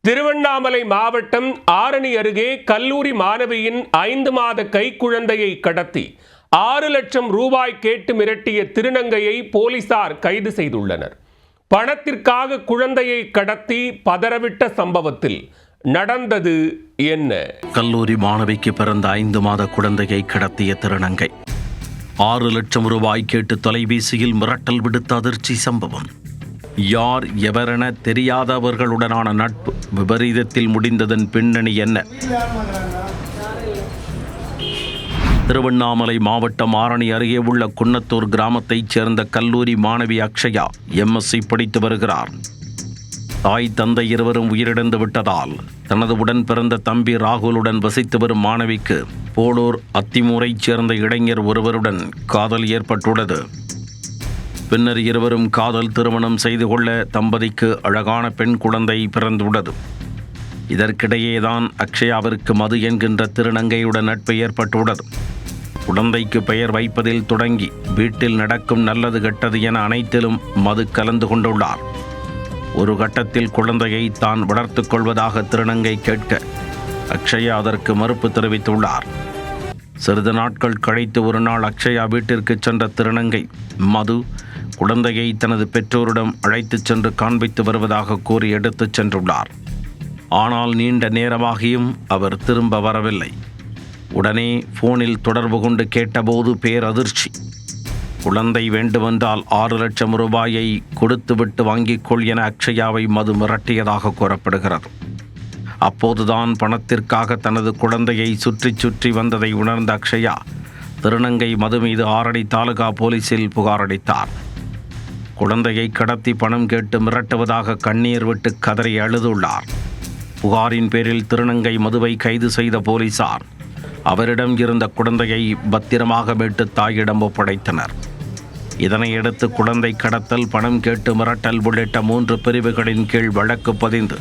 திருவண்ணாமலை மாவட்டம் ஆரணி அருகே கல்லூரி மாணவியின் 5 மாத கைக்குழந்தையை கடத்தி 6 லட்சம் ரூபாய் கேட்டு மிரட்டிய திருநங்கையை போலீசார் கைது செய்துள்ளனர். பணத்திற்காக குழந்தையை கடத்தி பதறவிட்ட சம்பவத்தில் நடந்தது என்ன? கல்லூரி மாணவிக்கு பிறந்த 5 மாத குழந்தையை கடத்திய திருநங்கை 6 லட்சம் ரூபாய் கேட்டு தொலைபேசியில் மிரட்டல் விடுத்த அதிர்ச்சி சம்பவம். யார் எவரென தெரியாதவர்களுடனான நட்பு விபரீதத்தில் முடிந்ததன் பின்னணி என்ன? திருவண்ணாமலை மாவட்டம் ஆரணி அருகே உள்ள குன்னத்தூர் கிராமத்தைச் சேர்ந்த கல்லூரி மாணவி அக்ஷயா MSc படித்து வருகிறார். தாய் தந்தை இருவரும் உயிரிழந்து விட்டதால் தனது உடன் பிறந்த தம்பி ராகுலுடன் வசித்து வரும் மாணவிக்கு போலூர் அத்திமூரைச் சேர்ந்த இளைஞர் ஒருவருடன் காதல் ஏற்பட்டுள்ளது. பின்னர் இருவரும் காதல் திருமணம் செய்து கொள்ள தம்பதிக்கு அழகான பெண் குழந்தை பிறந்துள்ளது. இதற்கிடையேதான் அக்ஷயாவிற்கு மது என்கின்ற திருநங்கையுடன் நட்பு ஏற்பட்டுள்ளது. குழந்தைக்கு பெயர் வைப்பதில் தொடங்கி வீட்டில் நடக்கும் நல்லது கெட்டது என அனைத்திலும் மது கலந்து கொண்டுள்ளார். ஒரு கட்டத்தில் குழந்தையை தான் வளர்த்துக் கொள்வதாக திருநங்கை கேட்க அக்ஷயா அதற்கு மறுப்பு தெரிவித்துள்ளார். சிறிது நாட்கள் கழித்து ஒரு நாள் அக்ஷயா வீட்டிற்கு சென்ற திருநங்கை மது குழந்தையை தனது பெற்றோரிடம் அழைத்துச் சென்று காண்பித்து வருவதாக கூறி எடுத்துச் சென்றுள்ளார். ஆனால் நீண்ட நேரமாகியும் அவர் திரும்ப வரவில்லை. உடனே போனில் தொடர்பு கொண்டு கேட்டபோது பேரதிர்ச்சி. குழந்தை வேண்டுமென்றால் 6 லட்சம் ரூபாயை கொடுத்துவிட்டு வாங்கிக்கொள் என அக்ஷயாவை மது மிரட்டியதாக கூறப்படுகிறது. அப்போதுதான் பணத்திற்காக தனது குழந்தையை சுற்றி வந்ததை உணர்ந்த அக்ஷயா திருநங்கை மது மீது ஆரணி தாலுகா போலீசில் புகார் அளித்தார். குழந்தையை கடத்தி பணம் கேட்டு மிரட்டுவதாக கண்ணீர் விட்டு கதறி அழுதுள்ளார். புகாரின் பேரில் திருநங்கை மதுவை கைது செய்த போலீசார் அவரிடம் இருந்த குழந்தையை பத்திரமாக மீட்டு தாயிடம் ஒப்படைத்தனர். இதனையடுத்து குழந்தை கடத்தல், பணம் கேட்டு மிரட்டல் உள்ளிட்ட 3 பிரிவுகளின் கீழ் வழக்கு பதிந்து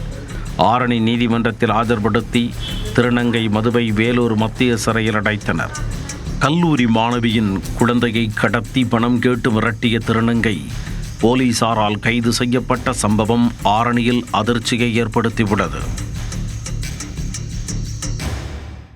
ஆரணி நீதிமன்றத்தில் ஆஜர்படுத்தி திருநங்கை மதுவை வேலூர் மத்திய சிறையில் அடைத்தனர். கல்லூரி மாணவியின் குழந்தையை கடத்தி பணம் கேட்டு மிரட்டிய திருநங்கை போலீசாரால் கைது செய்யப்பட்ட சம்பவம் ஆரணியில் அதிர்ச்சியை ஏற்படுத்தியுள்ளது.